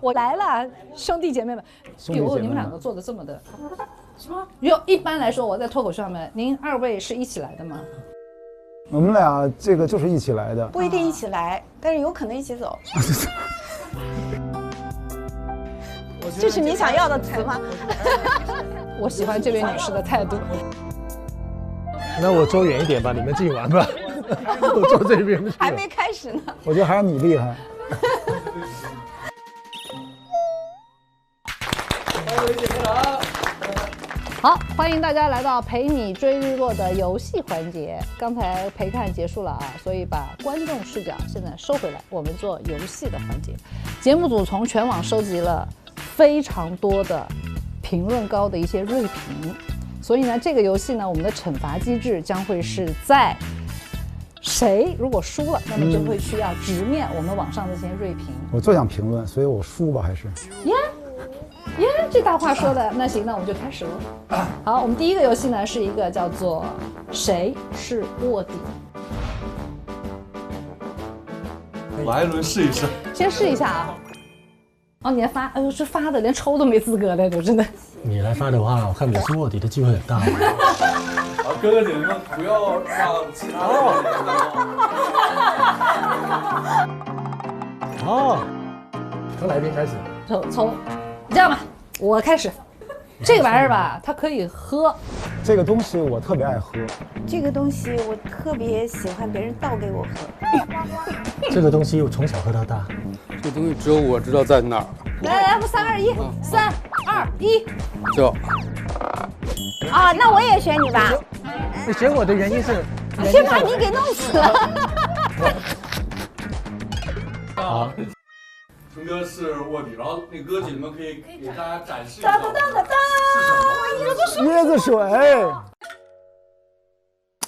我来了，兄弟姐妹们。哟，你们两个做的这么的，什么？一般来说，我在脱口秀上面，您二位是一起来的吗？我们俩这个就是一起来的，不一定一起来，但是有可能一起走。这是你想要的词吗？我喜欢这位女士的态度。那我坐远一点吧，你们自己玩吧。我坐这边。还没开始呢。我觉得还是你厉害。好，欢迎大家来到陪你追日落的游戏环节。刚才陪看结束了啊，所以把观众视角现在收回来，我们做游戏的环节。节目组从全网收集了非常多的评论高的一些锐评，所以呢，这个游戏呢，我们的惩罚机制将会是在谁如果输了，那么就会需要直面我们网上的这些锐评。我最想评论，所以我输吧还是。耶，这大话说的，那行，那我们就开始了。好，我们第一个游戏呢是一个叫做谁是卧底。来一轮试一试，先试一下啊。哦，你来发，哎呦，这发的连抽都没资格的，都真的。你来发的话，我看我是卧底的机会很大。好，哥哥姐姐们不要让其他人哦，从哪一边开始？从这样吧，我开始。这个玩意儿吧，它可以喝。这个东西我特别爱喝。这个东西我特别喜欢别人倒给我喝。这个东西我从小喝到大。这东西只有我知道在哪儿。来，不3、2、1，3、2、1，就啊，那我也选你吧。你选我的原因是？先把你给弄死了。好。春哥是卧底，然后那哥姐们可以给大家展示一下。椰子水。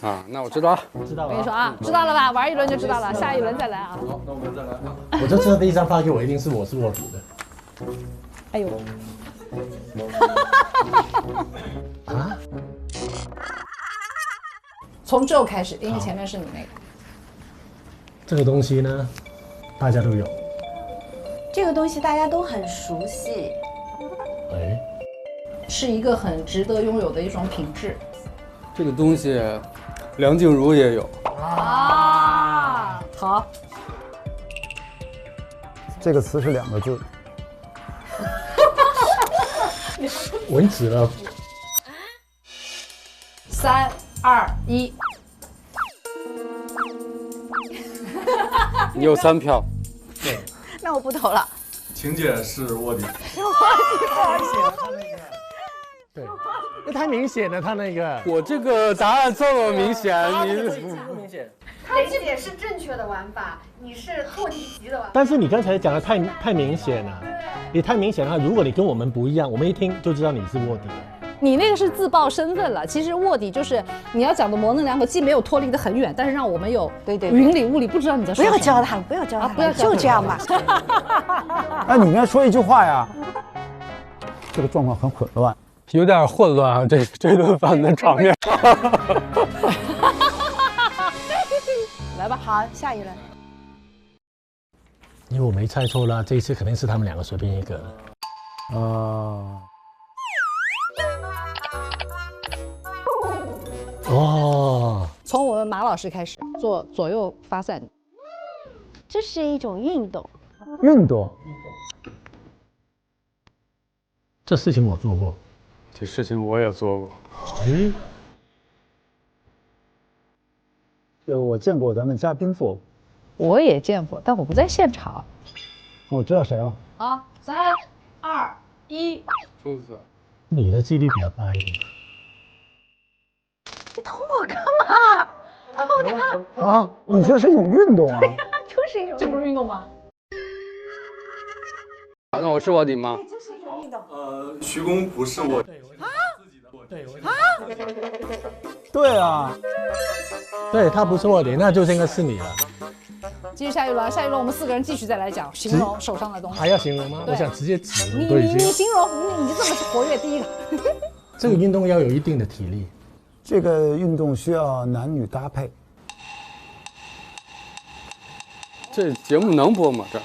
啊，那我知道了，知道了。我跟你说啊，知道了吧？玩一轮就知道了，下一轮再来啊。好，那我们再来啊。我就知道第一张发给我一定是我是卧底的。哎呦！啊？从这开始，因为前面是你那个。这个东西呢，大家都有。这个东西大家都很熟悉。哎，是一个很值得拥有的一种品质。这个东西，梁静茹也有。啊，好。这个词是2个字。蚊子了。3、2、1。你有3票。对。那我不投了。晴姐是卧底。对，那太明显了，他那个。我这个答案这么明显，你不明显。雷姐是正确的玩法，你是错题集的玩法。但是你刚才讲的太明显了，你太明显了。如果你跟我们不一样，我们一听就知道你是卧底了。你那个是自曝身份了，其实卧底就是你要讲的模棱两可，既没有脱离得很远，但是让我们有云里雾里不知道你在说什么。不要教他了，不要教他了，不要就这样吧。哎，你应该说一句话呀。这个状况很混乱。有点混乱啊，这顿饭的场面。来吧，好，下一轮。因为我没猜错啦，这一次肯定是他们2个随便一个。哦。从我们马老师开始做左右发散。这是一种运动。运动。这事情我做过。这事情我也做过。诶。我见过咱们嘉宾做过。我也见过，但我不在现场。我知道谁了。好，3、2、1。兔子。你的记忆力比较大一点。你捅我干嘛？捅他！啊，你这是一种运动啊？对呀，就是一种。这不是运动吗？那我是卧底吗？这是一种运动。徐工不是卧底。对，对啊。对他不是卧底，那就应该是你了。继续下一轮，下一轮我们4个人继续再来讲形容手上的东西。还要形容吗？我想直接指。你形容，你这么活跃，第一个。这个运动要有一定的体力。这个运动需要男女搭配。这节目能播吗？这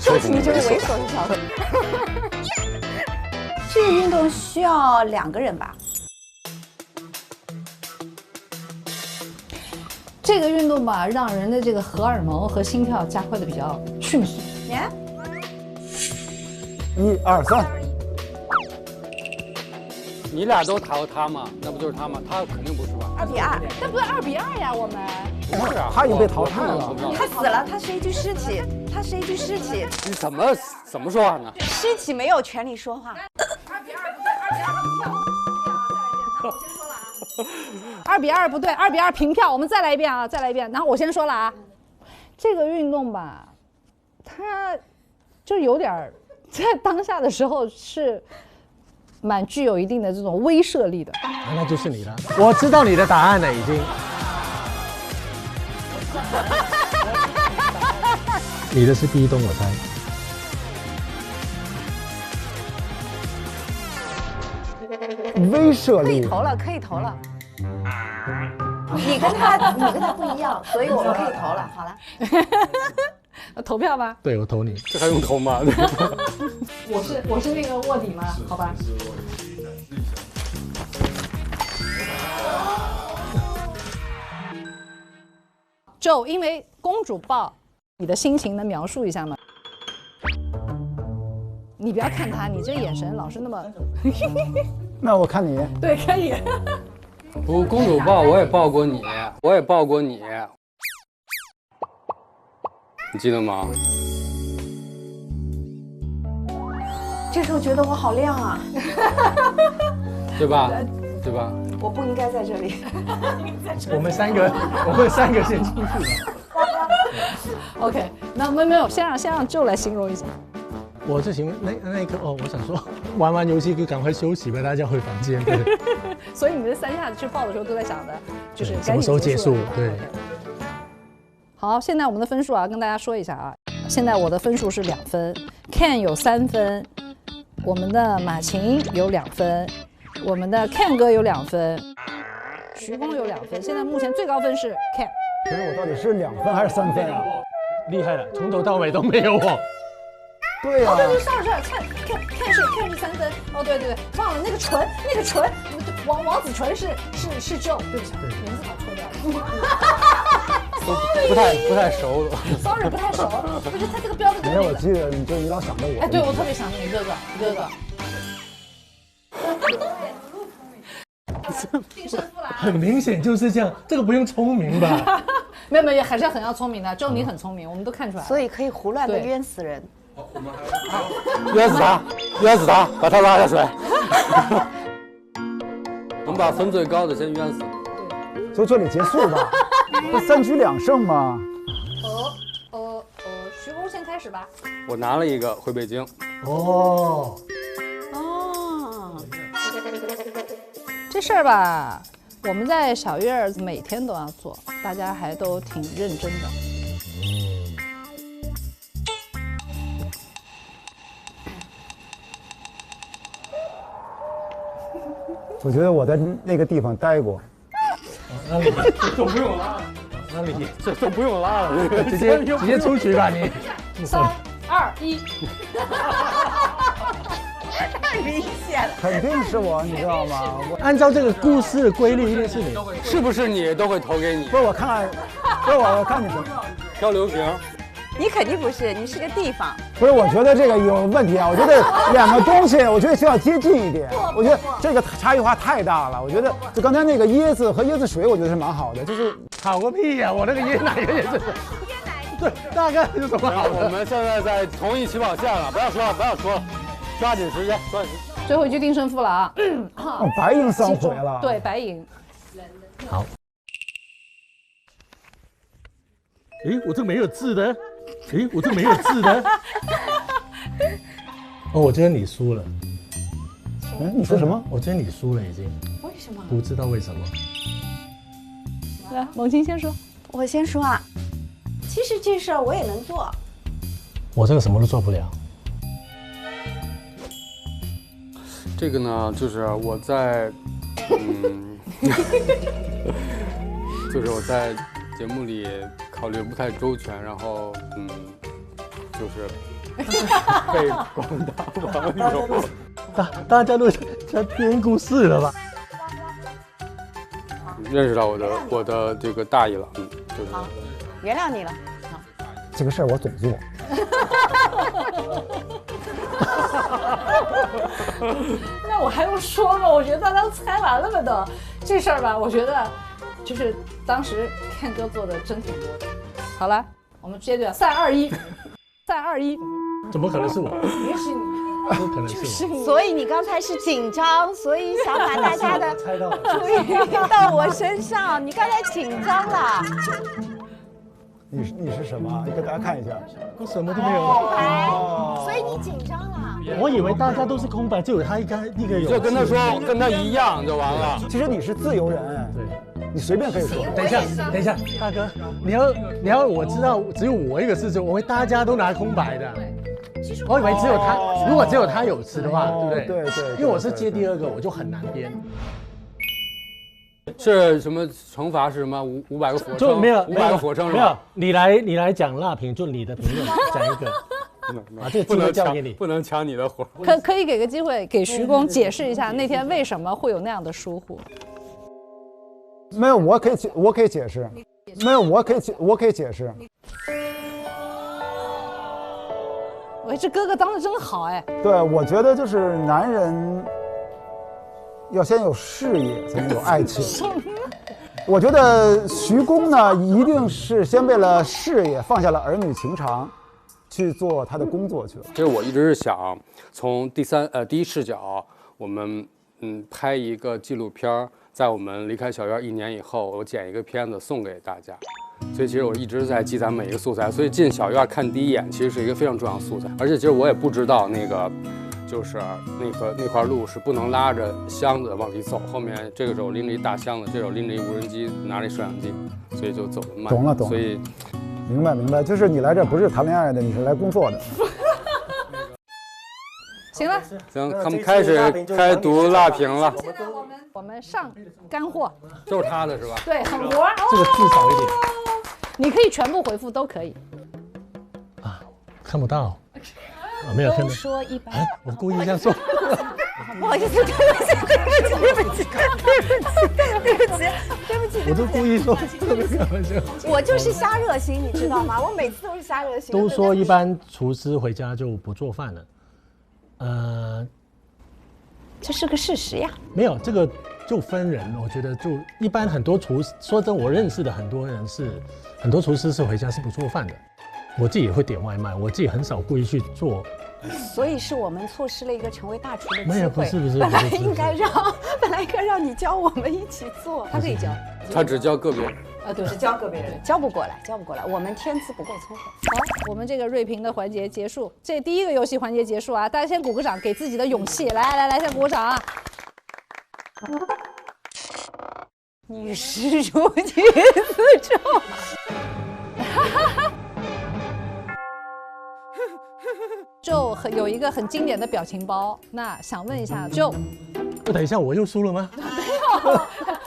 说起你就是猥琐的小子。这个运动需要2个人吧？这个运动吧，让人的这个荷尔蒙和心跳加快的比较迅速。你看， 1、2、3，你俩都抬过他吗？那不就是他吗？他肯定不是吧？ 2比2，那不是2比2呀，我们。不是啊，他已经被淘汰了。他死了，他是一具尸体，他是一具尸体，你怎么说话呢？尸体没有权利说话。 2比2不对，2比2平票，我们再来一遍啊，再来一遍。然后我先说了啊，这个运动吧，它就有点儿在当下的时候是蛮具有一定的这种威慑力的。那就是你了，我知道你的答案了已经。你的是壁咚，我猜。威慑力。可以投了，可以投了。你跟他不一样，所以我们可以投了。好了，投票吧。对，我投你。这还用投吗？我是那个卧底吗？好吧。就因为公主抱，你的心情能描述一下吗？你不要看他，你这眼神老是那么……那我看你，对，可以。不，公主抱我也抱过你，我也抱过你，你记得吗？这时候觉得我好亮啊，对吧？对吧？我不应该在这里。我们三个先出去了。OK， 那没有，先让就来形容一下。我就行，那一刻哦，我想说，玩完游戏就赶快休息吧，大家回房间。对，所以你这3下子去报的时候都在想着，就是什么时候结束？对。好，现在我们的分数啊，跟大家说一下啊，现在我的分数是2分 ，Ken 有3分，我们的马琴有2分，我们的 Ken 哥有2分，徐工有2分，现在目前最高分是 Ken。可是我到底是2分还是3分啊？厉害了，从头到尾都没有我。对呀、哦，对，上看是3分。哦，对，忘了那个纯，王子纯是Joe，对不起，名字把错掉了。不太熟了。Sorry， 不太熟。我觉得他这个标的没有，我记得你老想着我。哎，对，我特别想你哥哥。很明显就是这样，这个不用聪明吧？没有，还是很要聪明的。Joe，你很聪明，我们都看出来了。所以可以胡乱的冤死人。冤死他，把他拉下水。我们把分最高的先冤死。就这里结束吧，不3局2胜吗？徐工先开始吧。我拿了一个回北京。哦，这事儿吧，我们在小月儿每天都要做，大家还都挺认真的。我觉得我在那个地方待过。那你都不用拉了，那你这都不用拉了，直接出局吧你。 3、2、1。太明显了。肯定是我，你知道吗？按照这个故事的规律，一定是你。是不是你都会投给你？不是我看，不是我看你什么？漂流瓶。你肯定不是，你是个地方。不是，我觉得这个有问题啊！我觉得2个东西，我觉得需要接近一点。我觉得这个差异化太大了。我觉得就刚才那个椰子和椰子水，我觉得是蛮好的，就是好个屁呀！我那个椰奶也是。对，大概是什么好的？我们现在在同一起跑线了，不要说了，抓紧时间。最后一局定胜负了啊！白赢3回了。对，白赢。好。诶，我这没有字的。哦，我觉得你输了。你说什么？我觉得你输了已经。为什么？不知道为什么。来，猛禽先说。我先说啊，其实这事儿我也能做。我这个什么都做不了。这个呢，就是我在，就是我在节目里考虑不太周全，然后就是被广大网友大家都在编故事了吧？认识到我的这个大意了，就是好，原谅你了。这个事儿我总做。那我还用说吗？我觉得大家都猜完了吧都。这事儿吧，我觉得就是当时Ken哥做的真挺多的。好了，我们接着3、2、1，3、2、1，怎么可能是我？也许你。不可能是我。所以你刚才是紧张，所以想把大家的猜到了。注意力到我身上。你刚才紧张了。你是什么？你给大家看一下。我什么都没有。所以你紧张了。我以为大家都是空白，就有他一个有。就跟他说跟他一样就完了。其实你是自由人，对，你随便可以说。等一下，大哥，你要我知道只有我一个是我以为大家都拿空白的。我以为只有他，如果只有他有吃的话，对不对？对。因为我是接第二个，我就很难编。是什么惩罚？是什么500个俯卧撑？就没有500个俯卧撑是没有吧？你来讲辣评，就你的评论讲一个。啊，这个机会交给你，不能抢你的活。可以给个机会给徐工解释一下那天为什么会有那样的疏忽。没有，我可以解释。没有，我可以解释。喂，这哥哥当的真好哎。对，我觉得就是男人要先有事业，才能有爱情。我觉得徐工呢，一定是先为了事业放下了儿女情长，去做他的工作去了。其实我一直是想从第一视角，我们拍一个纪录片，在我们离开小院1年以后，我剪一个片子送给大家。所以其实我一直在积攒每一个素材，所以进小院看第一眼其实是一个非常重要的素材。而且其实我也不知道就是那块路是不能拉着箱子往里走，后面这个手拎着一大箱子，这手拎着一无人机，拿着一摄像机，所以就走得慢。懂了。所以明白，就是你来这不是谈恋爱的，你是来工作的。行了，行，他们开读辣评了。现在我们上干货，都是他的是吧？对，很活。这个字少一点。你可以全部回复都可以。啊，看不到。啊，没有看到。说100。我故意这样说。不好意思，对不起。我都故意说，我就是瞎热心，你知道吗？我每次都是瞎热心。都说一般厨师回家就不做饭了。这是个事实呀。没有，这个就分人。我觉得就一般很多厨师，说真，我认识的很多人很多厨师是回家是不做饭的。我自己也会点外卖，我自己很少故意去做。所以是我们错失了一个成为大厨的机会。没有，不是。本来应该让你教我们一起做。他可以教，他只教个别人。对，只教个别人，教不过来。我们天资不够聪慧。好，我们这个锐评的环节结束，这第一个游戏环节结束啊！大家先鼓个掌，给自己的勇气。来，先鼓个掌啊！女士如女子重。就有一个很经典的表情包，那想问一下，就等一下，我又输了吗？没有，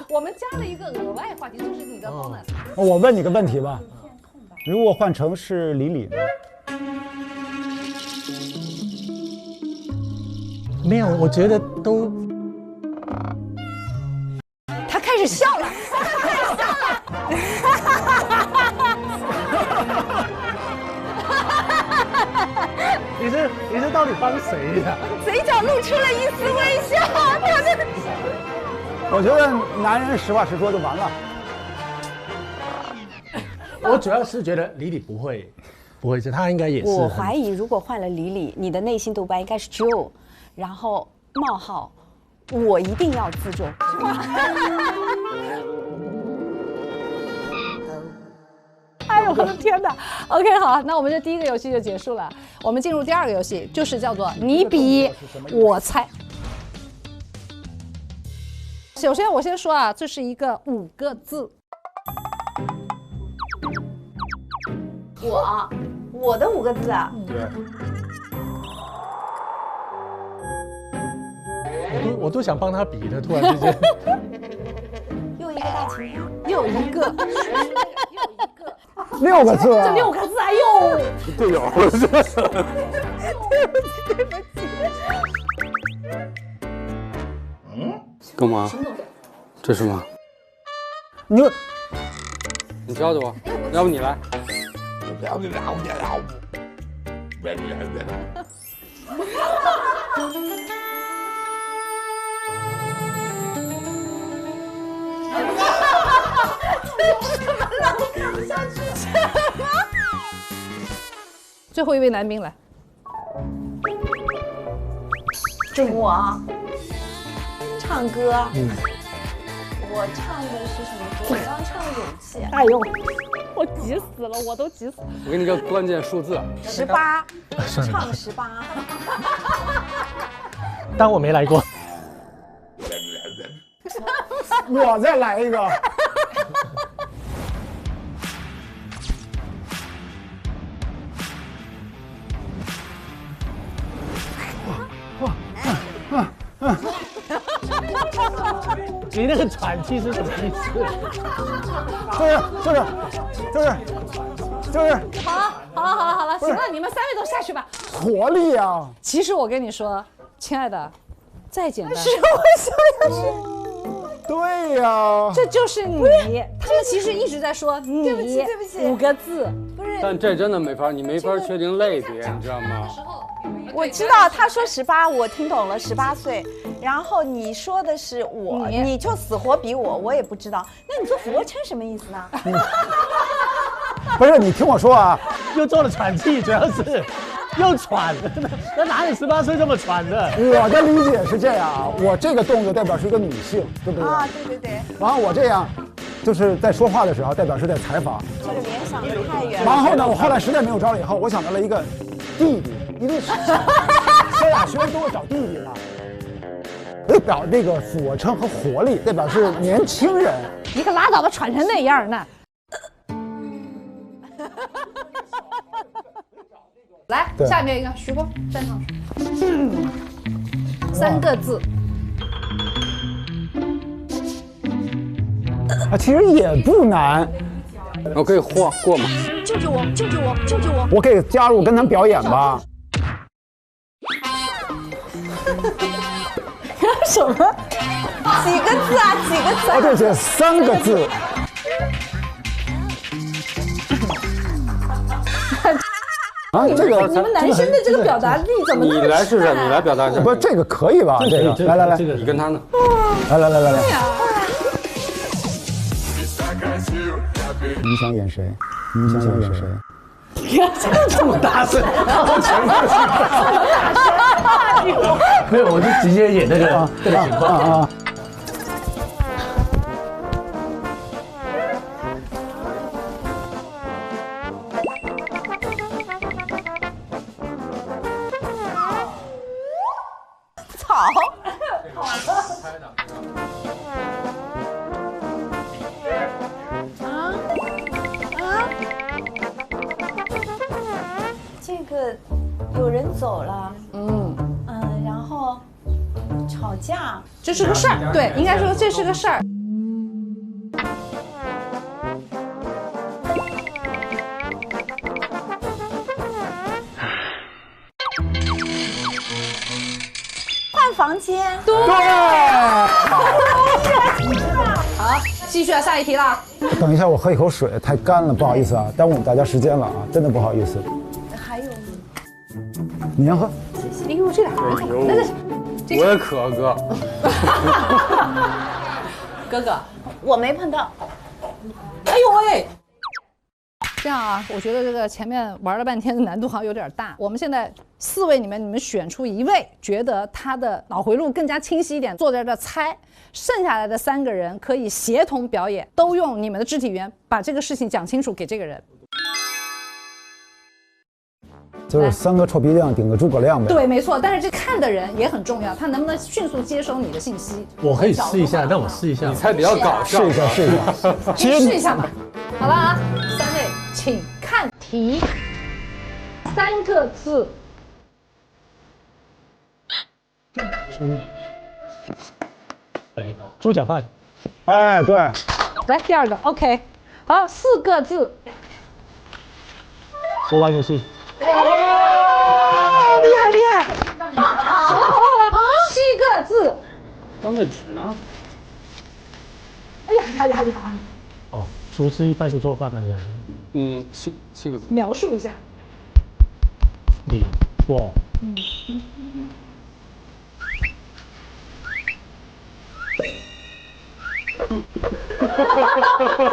我们加了一个额外话题，就是你的 bonus。我问你个问题吧，如果换成是李李呢？没有，我觉得都。他开始笑了，你是到底帮谁呀？嘴角露出了一丝微笑。我觉得男人实话实说就完了。我主要是觉得李李不会，他应该也是。我怀疑如果换了李李，你的内心独白应该是 Joe， 然后冒号，我一定要自重。哎呦我的天哪 ！OK， 好，那我们这第一个游戏就结束了。我们进入第二个游戏，就是叫做你比我猜。首先我先说啊，这是一个5个字。我的5个字啊。对。我都想帮他比的，突然之间。又一个大晴天，又一个。6个字啊，这6个字，哎呦，队友，干嘛？这是吗？你你教教我，要不你来？最后一位男宾来，我唱歌，我唱的是什么歌？我刚唱《勇气》。哎呦，我急死了，我都急死了。我给你个关键数字18，算了唱18。当我没来过。我再来一个。你那个喘气是什么意思？就是好了，行了，你们3位都下去吧。活力啊！其实我跟你说，亲爱的，再简单，对呀，这就是你。他们其实一直在说你，对不起5个字。但这真的没法，你没法确定类别，你知道吗？我知道他说18，我听懂了18岁。然后你说的是我，你就死活比我，我也不知道。那你做俯卧撑什么意思呢？不是你听我说啊，又做了喘气，主要是又喘，那哪里18岁这么喘的？我的理解是这样啊，我这个动作代表是一个女性，对不对？啊，对。然后我这样，就是在说话的时候代表是在采访。这个联想的太远了。然后呢，我后来实在没有招了以后，我想到了一个弟弟，因为萧亚轩都会找弟弟嘛。代表这个俯卧撑和活力，代表是年轻人。你可拉倒吧，喘成那样呢。来，下面一个徐工站上去。3个字。啊，其实也不难。我可以过吗？救救我！救救我！救救我！我可以加入跟他们表演吧。什么？几个字啊？几个字？哦，对对，3个字。啊，这个你们男生的这个表达力怎么那么你来试试，你来表达一下。不，这个可以吧？这个，来，这个你跟他呢？来，你想演谁？你想演谁？这么大声，没有，我就直接演那个情况。这个有人走了，然后吵架，这是个事儿，对，应该说这是个事儿。换房间。对。好，继续下一题了。等一下，我喝一口水，太干了，不好意思啊，耽误大家时间了啊，真的不好意思。还有，你先喝。哎呦，这俩人，我也渴，哥。哥哥，我没碰到。哎呦喂！这样啊，我觉得这个前面玩了半天的难度好像有点大。我们现在4位里面，你们选出1位，觉得他的脑回路更加清晰一点，坐在这猜。剩下来的3个人可以协同表演，都用你们的肢体语言把这个事情讲清楚给这个人。就是3个臭皮匠顶个诸葛亮呗。对，没错。但是这看的人也很重要，他能不能迅速接收你的信息？我可以试一下，让我试一下。你猜比较搞笑。试一下。其实试一下吧。好了啊，3位，请看题。3个字。猪脚饭。哎，对。来第2个 ，OK。好，4个字。我玩游戏。厉害厉害！好了，7个字。刚才纸呢？哎呀，厉害！哦，厨师一般是做饭的人。7个字。描述一下。你我。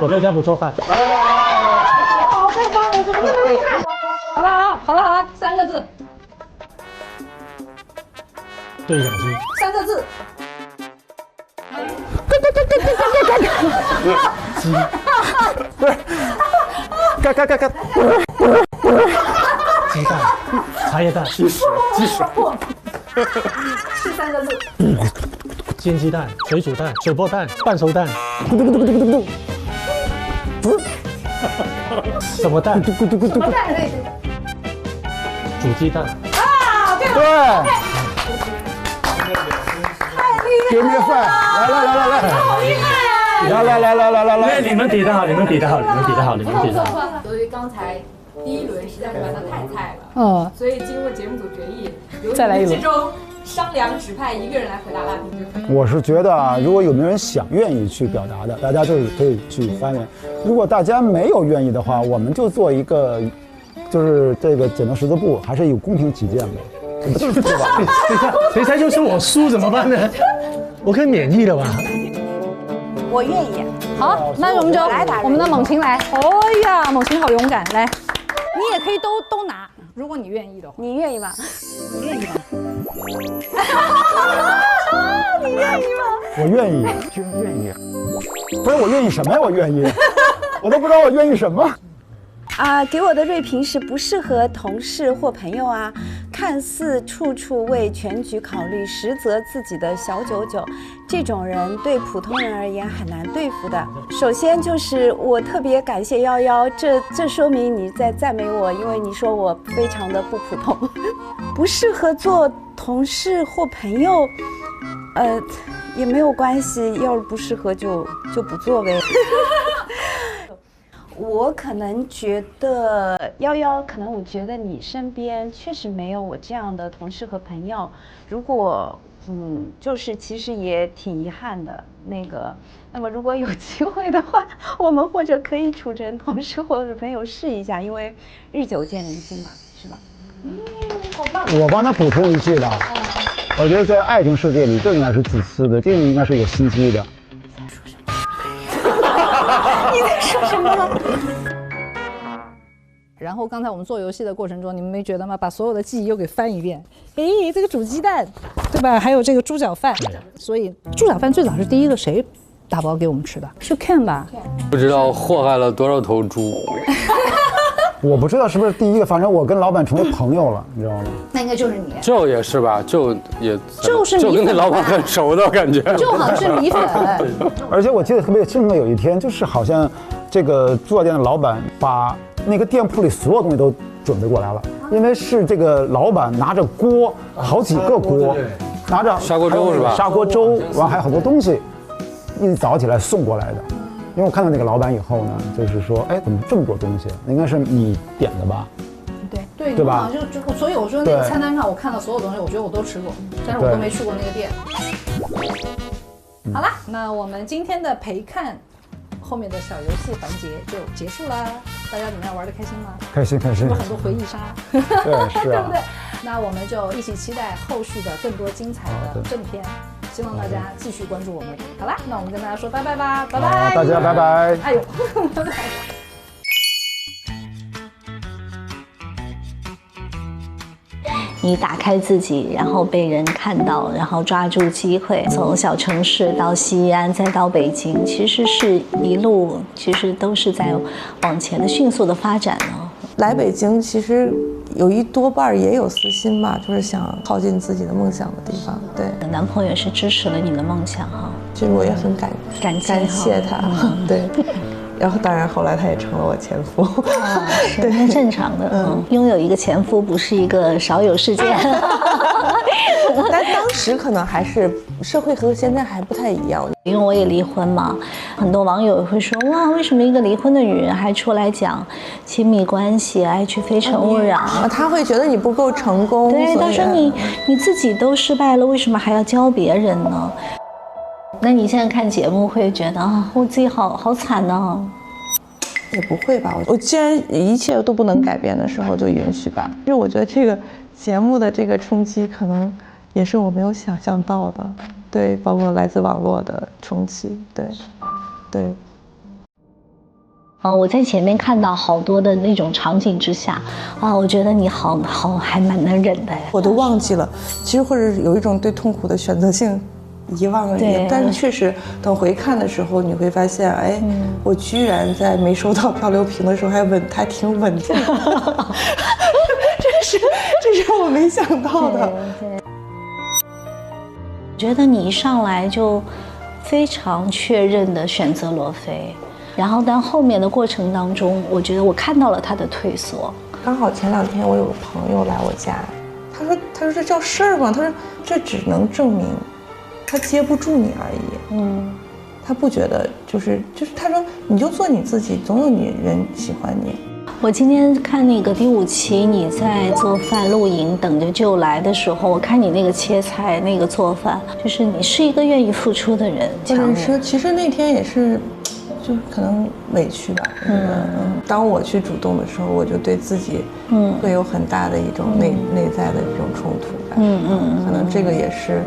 我在家不做饭。好了，3个字。对讲机。3个字。鸡。不是，嘎。鸡蛋，茶叶蛋。鸡屎。是3个字。煎鸡蛋、水煮蛋、水波蛋、半熟蛋。什么蛋？什么蛋可以？煮鸡蛋。对。Give me a five！ 来，好厉害来！你们比得好。由于刚才第一轮实在是玩的太菜了，所以经过节目组决议，由你们之中商量指派1个人来回答拉平就可以。我是觉得啊，如果有没有人愿意去表达的，大家就是可以去发言。如果大家没有愿意的话，我们就做一个，就是这个剪刀石头布，还是有公平起见的，对吧？谁猜就是我输怎么办呢？我可以免疫了吧？我愿意。好，那我们就我们的猛禽来。哦呀，猛禽好勇敢，来，你也可以都拿，如果你愿意的话。你愿意吗？你愿意吗？你愿意吗？我愿意，居然愿意。不是我愿意什么呀？我愿意，我都不知道我愿意什么。给我的锐评是不适合同事或朋友啊，看似处处为全局考虑，实则自己的小九九，这种人对普通人而言很难对付的。首先就是我特别感谢11，这说明你在赞美我，因为你说我非常的不普通，不适合做同事或朋友，也没有关系，要是不适合就不做呗。我可能觉得11，可能我觉得你身边确实没有我这样的同事和朋友。如果就是其实也挺遗憾的。那么如果有机会的话，我们或者可以处成同事或者朋友试一下，因为日久见人心嘛，是吧？好棒！我帮他补充一句吧，我觉得在爱情世界里，这应该是自私的，这个应该是有心机的。你在说什么？然后刚才我们做游戏的过程中，你们没觉得吗？把所有的记忆又给翻一遍。这个煮鸡蛋，对吧？还有这个猪脚饭，所以猪脚饭最早是第一个谁打包给我们吃的？是 Ken 吧？不知道祸害了多少头猪。我不知道是不是第一个，反正我跟老板成为朋友了，你知道吗？那应该就是你。就也是吧，就是米粉，就跟那老板很熟的感觉。就好像是米粉。而且我记得特别清楚，有一天就是好像这个猪脚店的老板把那个店铺里所有东西都准备过来了，因为是这个老板拿着锅，好几个锅，拿着砂锅粥是吧？砂锅粥，完还有好多东西，一早起来送过来的。因为我看到那个老板以后呢，就是说，怎么这么多东西？应该是你点的吧？对吧？所以我说那个餐单上我看到所有东西，我觉得我都吃过，但是我都没去过那个店。好啦，那我们今天的陪看后面的小游戏环节就结束啦。大家怎么样？玩得开心吗？开心。是不是很多回忆杀？对，是啊。对不对？那我们就一起期待后续的更多精彩的正片。希望大家继续关注我们。好啦，那我们跟大家说拜拜吧，拜拜，大家拜拜。哎呦，拜拜。你打开自己，然后被人看到，然后抓住机会，从小城市到西安，再到北京，其实是一路，其实都是在往前的迅速的发展呢。来北京其实有一多半也有私心吧，就是想靠近自己的梦想的地方。对，男朋友是支持了你的梦想哈，其实我也很感谢他。对。然后当然后来他也成了我前夫。是那正常的，拥有一个前夫不是一个少有事件。但当时可能还是社会和现在还不太一样，因为我也离婚嘛，很多网友会说哇，为什么一个离婚的女人还出来讲亲密关系，爱去非诚勿扰？他会觉得你不够成功。对，他说你自己都失败了，为什么还要教别人呢？那你现在看节目会觉得啊，我自己好惨呢？也不会吧，我既然一切都不能改变的时候，就允许吧。因为我觉得这个节目的这个冲击，可能也是我没有想象到的，对，包括来自网络的冲击，对。我在前面看到好多的那种场景之下，我觉得你好还蛮能忍的呀。我都忘记了，其实或者有一种对痛苦的选择性遗忘了，但是确实等回看的时候，你会发现，哎，我居然在没收到漂流瓶的时候还挺稳定的，这是我没想到的。我觉得你一上来就非常确认的选择罗非，然后但后面的过程当中，我觉得我看到了他的退缩。刚好前2天我有个朋友来我家，他说这叫事儿吗？他说这只能证明他接不住你而已。他不觉得就是他说你就做你自己，总有人喜欢你。我今天看那个第5期你在做饭露营等着就来的时候，我看你那个切菜那个做饭，就是你是一个愿意付出的人。或者是其实那天也是就可能委屈吧，当我去主动的时候，我就对自己会有很大的一种内在的这种冲突感。可能这个也是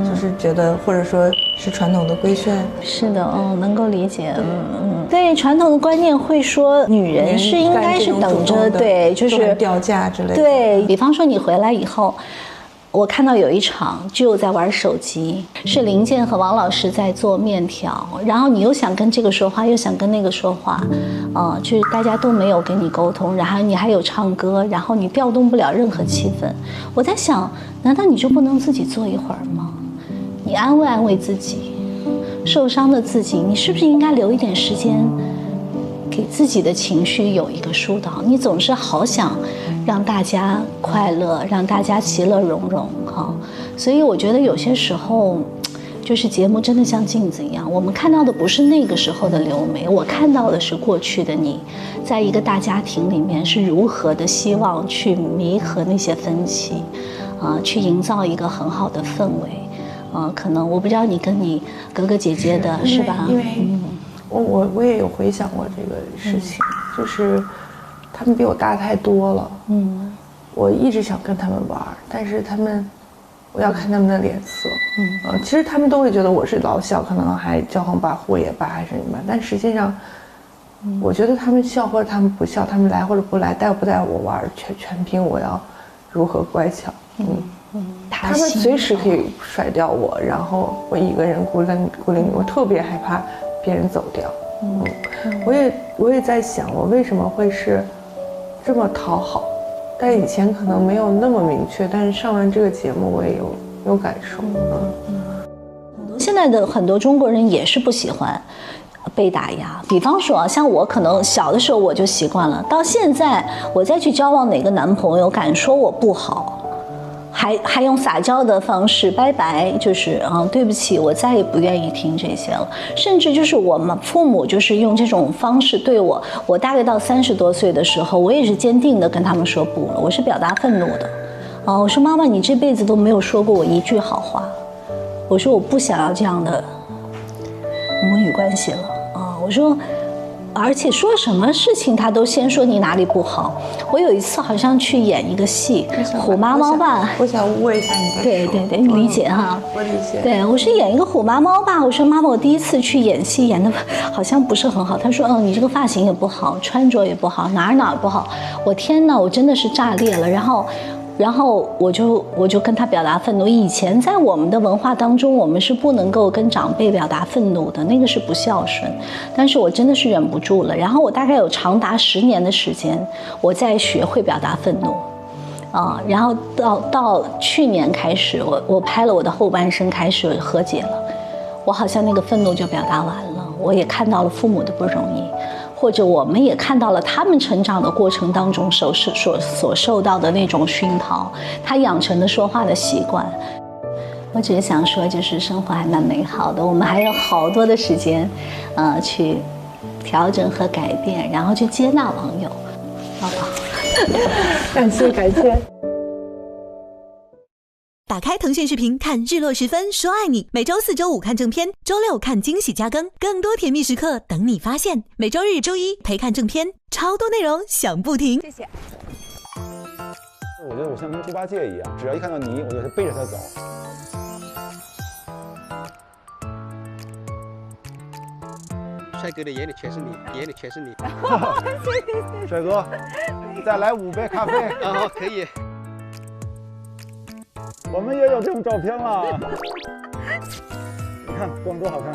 就是觉得或者说是传统的规劝。是的，能够理解。对，传统的观念会说女人是应该是等着，对，就是掉价之类的。对，比方说你回来以后，我看到有一场就在玩手机，是林健和王老师在做面条，然后你又想跟这个说话，又想跟那个说话，就是大家都没有跟你沟通，然后你还有唱歌，然后你调动不了任何气氛。我在想，难道你就不能自己坐一会儿吗？你安慰安慰自己，受伤的自己，你是不是应该留一点时间给自己的情绪有一个疏导？你总是好想让大家快乐，让大家其乐融融，所以我觉得有些时候就是节目真的像镜子一样，我们看到的不是那个时候的刘梅，我看到的是过去的你，在一个大家庭里面是如何的希望去弥合那些分歧，去营造一个很好的氛围。可能我不知道你跟你哥哥姐姐的是吧？因为我也有回想过这个事情，就是他们比我大太多了。我一直想跟他们玩，但是我要看他们的脸色。其实他们都会觉得我是老小，可能还骄横跋扈也罢，还是什么，但实际上，我觉得他们笑或者他们不笑，他们来或者不来，带不带我玩，全凭我要如何乖巧。他们随时可以甩掉我，然后我一个人孤零零，我特别害怕别人走掉。我也在想，我为什么会是这么讨好？但以前可能没有那么明确，但是上完这个节目，我也有感受。现在的很多中国人也是不喜欢被打压，比方说像我可能小的时候我就习惯了，到现在我再去交往哪个男朋友，敢说我不好，还用撒娇的方式拜拜，就是对不起，我再也不愿意听这些了。甚至就是我们父母就是用这种方式对我，我大概到30多岁的时候，我也是坚定的跟他们说不了，我是表达愤怒的。我说妈妈，你这辈子都没有说过我一句好话，我说我不想要这样的母女关系了我说。而且说什么事情他都先说你哪里不好。我有一次好像去演一个戏《虎妈猫爸》，我想问一下你的对，你理解哈？我理解。对，我是演一个《虎妈猫爸》，我说妈妈，我第一次去演戏，演的好像不是很好。他说，你这个发型也不好，穿着也不好，哪儿不好。我天哪，我真的是炸裂了。然后我就跟他表达愤怒。以前在我们的文化当中，我们是不能够跟长辈表达愤怒的，那个是不孝顺。但是我真的是忍不住了。然后我大概有长达10年的时间，我在学会表达愤怒，然后到去年开始，我拍了我的后半生，开始和解了。我好像那个愤怒就表达完了，我也看到了父母的不容易。或者我们也看到了他们成长的过程当中所受到的那种熏陶，他养成的说话的习惯。我只是想说，就是生活还蛮美好的，我们还有好多的时间，去调整和改变，然后去接纳网友，好不好？感谢感谢。打开腾讯视频看日落时分说爱你，每周4、周5看正片，周6看惊喜加更，更多甜蜜时刻等你发现。每周日、周一陪看正片，超多内容想不停。谢谢。我觉得我像跟猪八戒一样，只要一看到泥，我就背着他走。帅哥的眼里全是你，眼里全是你。帅哥，再来5杯咖啡。哦，可以。我们也有这种照片了，你看光多好看。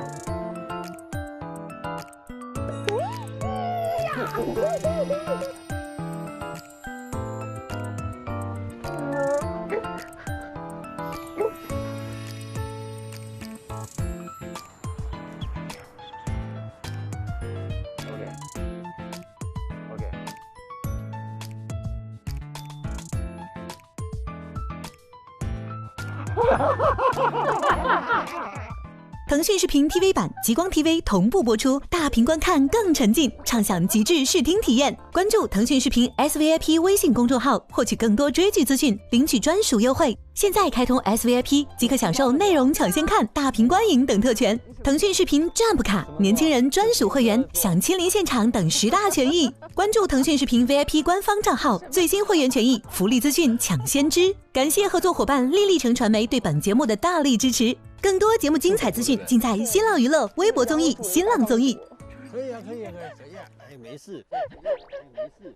腾讯视频 TV 版、极光 TV 同步播出，大屏观看更沉浸，畅享极致视听体验。关注腾讯视频 SVIP 微信公众号，获取更多追剧资讯，领取专属优惠。现在开通 SVIP 即可享受内容抢先看、大屏观影等特权。腾讯视频 Jump 卡、年轻人专属会员，享亲临现场等10大权益。关注腾讯视频 VIP 官方账号，最新会员权益、福利资讯抢先知。感谢合作伙伴丽丽城传媒对本节目的大力支持。更多节目精彩资讯尽在新浪娱乐微博综艺、新浪综艺。可以啊，可以啊，可以，哎，没事，没事。